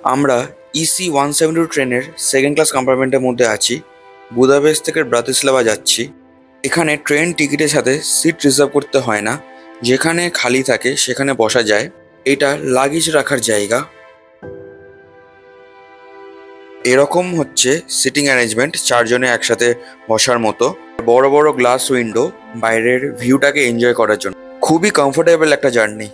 আমরা EC-172 ট্রেনের second class কম্পার্টমেন্টের মধ্যে আছি। বুদাপেস্ট থেকে ব্রাতিস্লাভা যাচ্ছি। এখানে ট্রেন টিকিটের সাথে সিট রিজার্ভ করতে হয় না, যেখানে খালি থাকে সেখানে বসা যায়। এটা লাগেজ রাখার জায়গা। এরকম হচ্ছে সিটিং অ্যারেঞ্জমেন্ট, চারজনে একসাথে বসার মতো। বড় বড় গ্লাস উইন্ডো বাইরের ভিউটাকে এনজয় করার জন্য। খুবই কমফোর্টেবল একটা জার্নি।